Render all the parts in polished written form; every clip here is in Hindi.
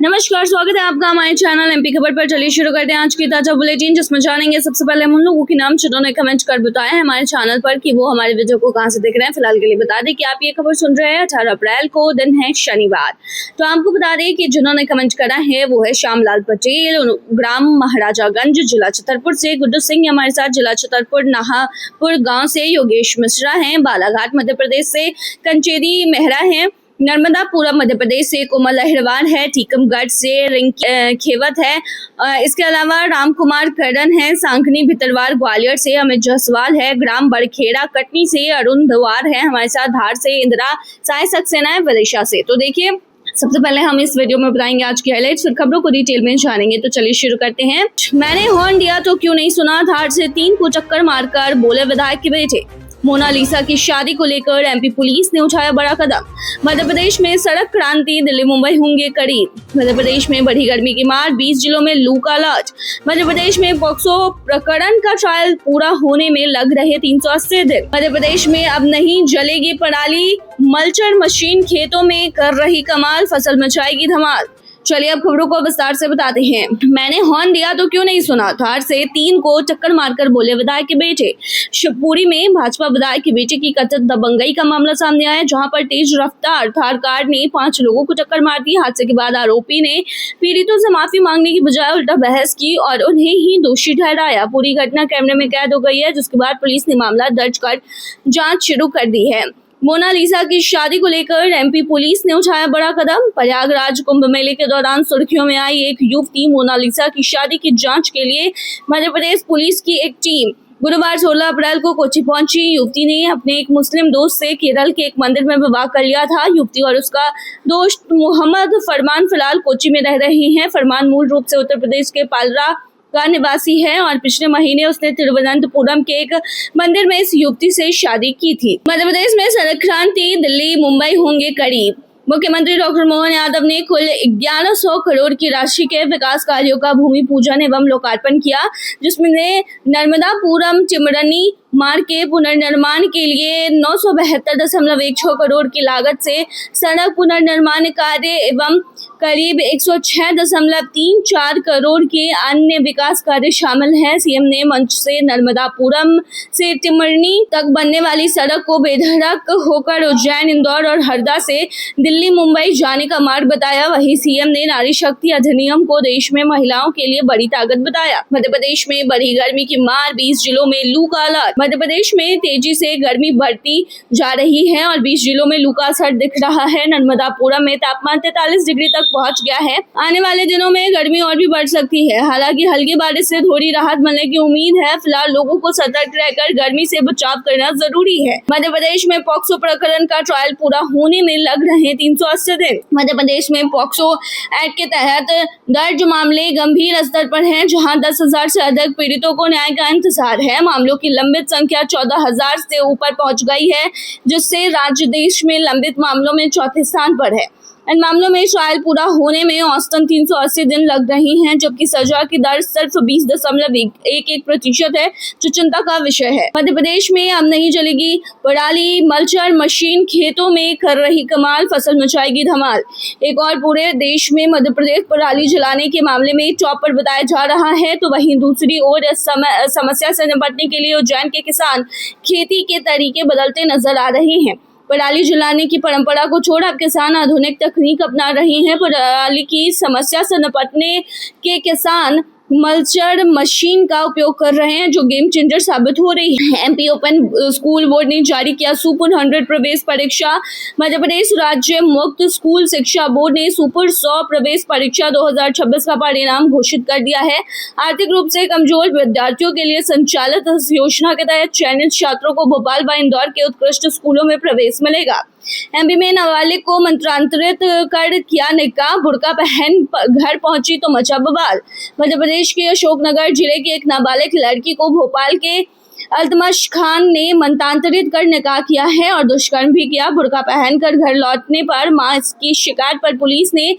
नमस्कार, स्वागत है आपका हमारे चैनल एमपी खबर पर। चलिए शुरू करते हैं आज की ताजा बुलेटिन, जिसमें जानेंगे सबसे पहले हम उन लोगों के नाम जिन्होंने कमेंट कर बताया है हमारे चैनल पर कि वो हमारे वीडियो को कहां से देख रहे हैं। फिलहाल के लिए बता दें कि आप ये खबर सुन रहे हैं 18 अप्रैल को, दिन है शनिवार। तो आपको बता दें कि जिन्होंने कमेंट करा है वो है श्यामलाल पटेल, ग्राम महाराजागंज, जिला छतरपुर से। गुड्डू सिंह हमारे साथ जिला छतरपुर नाहापुर गाँव से। योगेश मिश्रा है बालाघाट मध्य प्रदेश से। कंचेरी मेहरा है नर्मदापुरम मध्य प्रदेश से। कोमल अहिरवार है टीकमगढ़ से। रिंकी खेवत है। इसके अलावा राम कुमार करण है सांकनी भितरवार ग्वालियर से। अमित जायसवाल है ग्राम बड़खेड़ा कटनी से। अरुण धवार है हमारे साथ धार से। इंदिरा साय सक्सेना है विदिशा से। तो देखिए, सबसे पहले हम इस वीडियो में बताएंगे आज की हाइलाइट्स, फिर खबरों को डिटेल में जानेंगे। तो चलिए शुरू करते हैं। मैंने हॉर्न दिया तो क्यों नहीं सुना, धार से 3 को चक्कर मारकर बोले विधायक के बेटे। मोनालिसा की शादी को लेकर एमपी पुलिस ने उठाया बड़ा कदम। मध्य प्रदेश में सड़क क्रांति, दिल्ली मुंबई होंगे करीब। मध्य प्रदेश में बढ़ी गर्मी की मार, 20 जिलों में लू का अलर्ट। मध्य प्रदेश में पॉक्सो प्रकरण का ट्रायल पूरा होने में लग रहे 380 दिन। मध्य प्रदेश में अब नहीं जलेगी पराली, मल्चर मशीन खेतों में कर रही कमाल, फसल मचाएगी धमाल। चलिए अब खबरों को विस्तार से बताते हैं। मैंने हॉर्न दिया तो क्यों नहीं सुना, धार से 3 को चक्कर मारकर बोले विधायक के बेटे। शिवपुरी में भाजपा विधायक के बेटे की कथित दबंगई का मामला सामने आया, जहां पर तेज रफ्तार थार कार ने 5 लोगों को टक्कर मार दी। हादसे के बाद आरोपी ने पीड़ितों से माफी मांगने की बजाय उल्टा बहस की और उन्हें ही दोषी ठहराया। पूरी घटना कैमरे में कैद हो गई है, जिसके बाद पुलिस ने मामला दर्ज कर जाँच शुरू कर दी है। मोनालिसा की शादी को लेकर एमपी पुलिस ने उठाया बड़ा कदम। प्रयागराज कुंभ मेले के दौरान सुर्खियों में आई एक युवती। मोनालिसा की शादी की जांच के लिए मध्य प्रदेश पुलिस की एक टीम गुरुवार 16 अप्रैल को कोच्चि पहुंची। युवती ने अपने एक मुस्लिम दोस्त से केरल के एक मंदिर में विवाह कर लिया था। युवती और उसका दोस्त मोहम्मद फरमान फिलहाल कोच्चि में रह रहे हैं। फरमान मूल रूप से उत्तर प्रदेश के पालरा का निवासी है और पिछले महीने उसने तिरुवनंतपुरम के एक मंदिर में इस युवती से शादी की थी। मध्य प्रदेश में सड़क क्रांति, दिल्ली मुंबई होंगे करीब। मुख्यमंत्री डॉक्टर मोहन यादव ने कुल 1100 करोड़ की राशि के विकास कार्यों का भूमि पूजन एवं लोकार्पण किया, जिसमें नर्मदापुरम टिमरनी मार्ग के पुनर्निर्माण के लिए 972.16 करोड़ की लागत से सड़क पुनर्निर्माण कार्य एवं करीब 106.34 करोड़ के अन्य विकास कार्य शामिल हैं। सीएम ने मंच से नर्मदापुरम से टिमरनी तक बनने वाली सड़क को बेधड़क होकर उज्जैन, इंदौर और हरदा से दिल्ली मुंबई जाने का मार्ग बताया। वहीं सीएम ने नारी शक्ति अधिनियम को देश में महिलाओं के लिए बड़ी ताकत बताया। मध्य प्रदेश में बढ़ी गर्मी की मार, 20 जिलों में लू का अलर्ट। मध्य प्रदेश में तेजी से गर्मी बढ़ती जा रही है और 20 जिलों में लू का असर दिख रहा है। नर्मदापुरम में तापमान 43 डिग्री तक पहुंच गया है। आने वाले दिनों में गर्मी और भी बढ़ सकती है। हालांकि हल्की बारिश से थोड़ी राहत मिलने की उम्मीद है। फिलहाल लोगों को सतर्क रहकर गर्मी से बचाव करना जरूरी है। मध्य प्रदेश में पॉक्सो प्रकरण का ट्रायल पूरा होने में लग रहे 380 दिन। मध्य प्रदेश में पॉक्सो एक्ट के तहत दर्ज मामले गंभीर स्तर पर हैं, जहां 10,000 से अधिक पीड़ितों को न्याय का इंतजार है। मामलों की लंबित संख्या 14,000 से ऊपर पहुंच गई है, जिससे राज्य देश में लंबित मामलों में चौथे स्थान पर है। इन मामलों में ट्रायल पूरा होने में औसतन 380 दिन लग रही हैं, जबकि सजा की दर सिर्फ 20.11% है, जो चिंता का विषय है। मध्य प्रदेश में अब नहीं जलेगी पराली, मल्चर मशीन खेतों में कर रही कमाल, फसल मचाएगी धमाल। एक और पूरे देश में मध्य प्रदेश पराली जलाने के मामले में टॉप पर बताया जा रहा है, तो वहीं दूसरी ओर इस समस्या से निपटने के लिए उज्जैन के किसान खेती के तरीके बदलते नजर आ रहे हैं। पराली जलाने की परंपरा को छोड़ अब किसान आधुनिक तकनीक अपना रहे हैं। पराली की समस्या से निपटने के किसान मल्चर मशीन का उपयोग कर रहे हैं, जो गेम चेंजर साबित हो रही है। एमपी ओपन स्कूल बोर्ड ने जारी किया सुपर 100 प्रवेश परीक्षा। मध्य प्रदेश राज्य मुक्त स्कूल शिक्षा बोर्ड ने सुपर 100 प्रवेश परीक्षा 2026 का परिणाम घोषित कर दिया है। आर्थिक रूप से कमजोर विद्यार्थियों के लिए संचालित इस योजना के तहत चयनित छात्रों को भोपाल व इंदौर के उत्कृष्ट स्कूलों में प्रवेश मिलेगा। एमपी में नाबालिग को मंत्रांतरित कर किया निकाह, बुर्का पहन घर पहुंची तो मचा बवाल। मध्य प्रदेश के अशोकनगर जिले की एक नाबालिग लड़की को भोपाल के अल्तमश खान ने मंत्रांतरित कर निकाह किया है और दुष्कर्म भी किया। बुर्का पहनकर घर लौटने पर मां की शिकायत पर पुलिस ने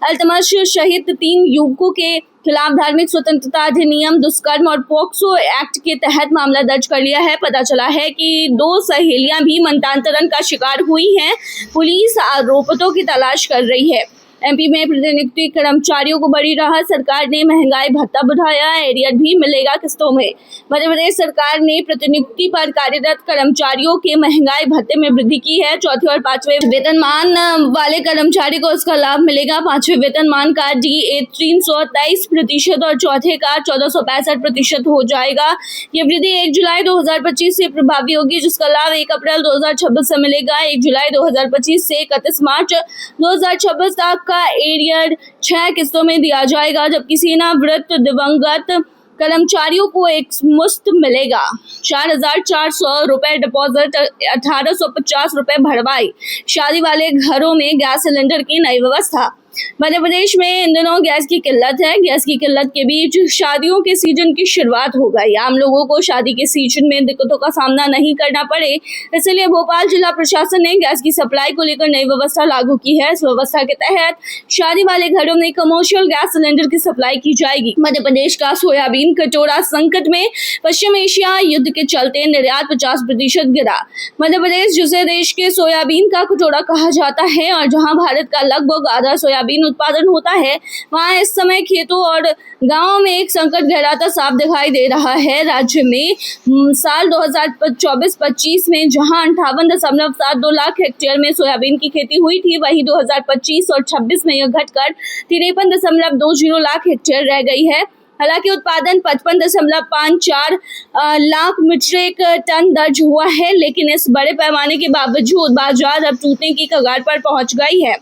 अल्तमश सहित 3 युवकों के खिलाफ धार्मिक स्वतंत्रता अधिनियम, दुष्कर्म और पॉक्सो एक्ट के तहत मामला दर्ज कर लिया है। पता चला है कि 2 सहेलियां भी मंत्रांतरण का शिकार हुई हैं। पुलिस आरोपितों की तलाश कर रही है। एमपी में प्रतिनियुक्ति कर्मचारियों को बड़ी राहत, सरकार ने महंगाई भत्ता बढ़ाया, एरियर भी मिलेगा किस्तों में। मध्य प्रदेश सरकार ने प्रतिनियुक्ति पर कार्यरत कर्मचारियों के महंगाई भत्ते में वृद्धि की है। चौथे और पांचवें वेतनमान वाले कर्मचारी को इसका लाभ मिलेगा। पांचवें वेतनमान का DA 323% और चौथे का 1465% हो जाएगा। ये वृद्धि 1 जुलाई 2025 से प्रभावी होगी, जिसका लाभ 1 अप्रैल 2026 से मिलेगा। 1 जुलाई 2025 से 31 मार्च 2026 तक का एरियर 6 किस्तों में दिया जाएगा, जबकि सेवानिवृत्त दिवंगत कर्मचारियों को एक मुश्त मिलेगा। 4,400 रुपए डिपॉजिट, 1,850 रुपए भरवाई। शादी वाले घरों में गैस सिलेंडर की नई व्यवस्था। मध्य प्रदेश में इन दिनों गैस की किल्लत है। गैस की किल्लत के बीच शादियों के सीजन की शुरुआत हो गई। आम लोगों को शादी के सीजन में दिक्कतों का सामना नहीं करना पड़े, इसलिए भोपाल जिला प्रशासन ने गैस की सप्लाई को लेकर नई व्यवस्था लागू की है। इस व्यवस्था के तहत शादी वाले घरों में कमर्शियल गैस सिलेंडर की सप्लाई की जाएगी। मध्य प्रदेश का सोयाबीन कटोरा संकट में। पश्चिम एशिया युद्ध के चलते निर्यात 50% गिरा। मध्य प्रदेश, जिसे देश के सोयाबीन का कटोरा कहा जाता है और जहाँ भारत का लगभग आधा सोयाबीन उत्पादन होता है, वहाँ इस समय खेतों और गांवों में एक संकट गहराता साफ दिखाई दे रहा है। राज्य में साल 2024-25 में जहां 58.72 लाख हेक्टेयर में सोयाबीन की खेती हुई थी, वहीं 2025 और 26 में यह घटकर 53.20 लाख हेक्टेयर रह गई है। हालांकि उत्पादन 55.54 लाख मीट्रिक टन दर्ज हुआ है, लेकिन इस बड़े पैमाने के बावजूद बाजार अब टूटने की कगार पर पहुंच गई है।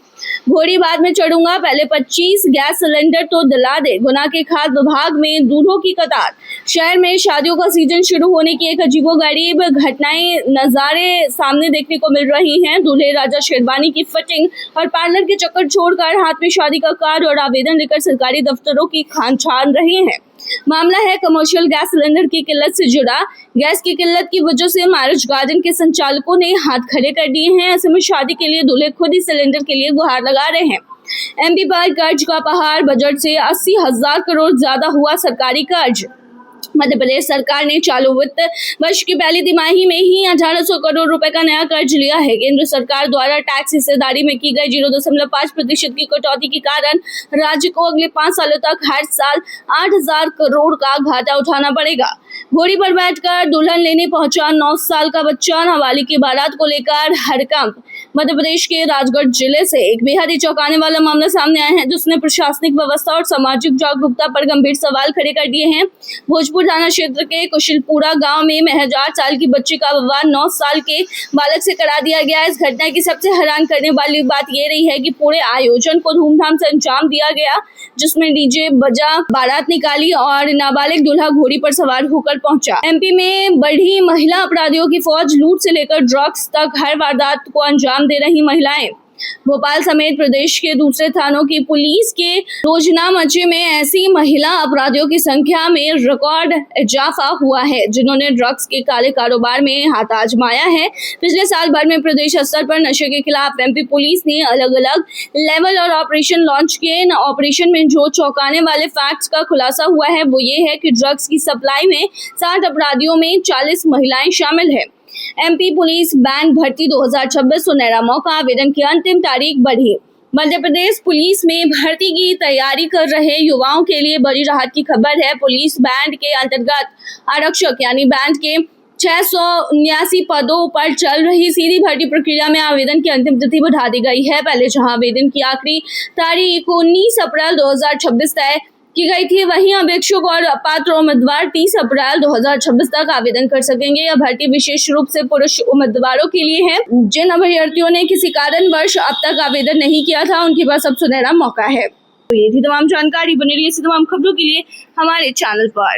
घोड़ी बाद में चढ़ूंगा, पहले 25 गैस सिलेंडर तो दिला दे। गुना के खाद्य विभाग में दूल्हों की कतार। शहर में शादियों का सीजन शुरू होने की एक अजीबोगरीब घटनाएं नजारे सामने देखने को मिल रही हैं। दूल्हे राजा शेरवानी की फिटिंग और पार्लर के चक्कर छोड़कर हाथ में शादी का कार्ड और आवेदन लेकर सरकारी दफ्तरों की खान छान रहे हैं। मामला है कमर्शियल गैस सिलेंडर की किल्लत से जुड़ा। गैस की किल्लत की वजह से मैरिज गार्डन के संचालकों ने हाथ खड़े कर दिए हैं। ऐसे में शादी के लिए दूल्हे खुद ही सिलेंडर के लिए गुहार लगा रहे हैं। एमपी पर कर्ज का पहाड़। बजट से 80,000 करोड़ ज्यादा हुआ सरकारी कर्ज। मध्य प्रदेश सरकार ने चालू वित्त वर्ष की पहली तिमाही में ही 1,800 करोड़ रुपए का नया कर्ज लिया है। केंद्र सरकार द्वारा टैक्स हिस्सेदारी में की गई 0.5% की कटौती के कारण राज्य को अगले 5 सालों तक हर साल 8,000 करोड़ का घाटा उठाना पड़ेगा। घोड़ी पर बैठकर दुल्हन लेने पहुंचा 9 साल का बच्चा। नाबालिग की बारात को लेकर हड़कंप। मध्य प्रदेश के राजगढ़ जिले से एक बेहद ही चौंकाने वाला मामला सामने आया है, जिसने प्रशासनिक व्यवस्था और सामाजिक जागरूकता पर गंभीर सवाल खड़े कर दिए हैं। भोजपुर थाना क्षेत्र के कुशलपुरा गांव में महज 8 साल की बच्ची का विवाह 9 साल के बालक से करा दिया गया। इस घटना की सबसे हैरान करने वाली बात ये रही है कि पूरे आयोजन को धूमधाम से अंजाम दिया गया, जिसमें डीजे बजा, बारात निकाली और नाबालिग दूल्हा घोड़ी पर सवार होकर पहुंचा। एमपी में बढ़ी महिला अपराधियों की फौज। लूट से लेकर ड्रग्स तक हर वारदात को अंजाम दे रही महिलाएं। भोपाल समेत प्रदेश के दूसरे थानों की पुलिस के रोजनामचे में ऐसी महिला अपराधियों की संख्या में रिकॉर्ड इजाफा हुआ है, जिन्होंने ड्रग्स के काले कारोबार में हाथ आजमाया है। पिछले साल भर में प्रदेश स्तर पर नशे के खिलाफ एमपी पुलिस ने अलग अलग लेवल और ऑपरेशन लॉन्च किए। इन ऑपरेशन में जो चौंकाने वाले फैक्ट्स का खुलासा हुआ है वो ये है कि ड्रग्स की सप्लाई में 60 अपराधियों में 40 महिलाएं शामिल है। एमपी पुलिस बैंड भर्ती 2026 सुनहरा मौका। आवेदन की अंतिम तारीख बढ़ी। मध्य प्रदेश पुलिस में भर्ती की तैयारी कर रहे युवाओं के लिए बड़ी राहत की खबर है। पुलिस बैंड के अंतर्गत आरक्षक यानी बैंड के 679 पदों पर चल रही सीधी भर्ती प्रक्रिया में आवेदन की अंतिम तिथि बढ़ा दी गई है। पहले जहां आवेदन की आखिरी तारीख 19 अप्रैल 2026 तय की गई थी, वहीं अब इच्छुक और पात्र उम्मीदवार 30 अप्रैल 2026 तक आवेदन कर सकेंगे। यह भर्ती विशेष रूप से पुरुष उम्मीदवारों के लिए है। जिन अभ्यर्थियों ने किसी कारणवश अब तक आवेदन नहीं किया था, उनके पास अब सुनहरा मौका है। तो ये थी तमाम जानकारी। बने रहिए ऐसी तमाम खबरों के लिए हमारे चैनल पर।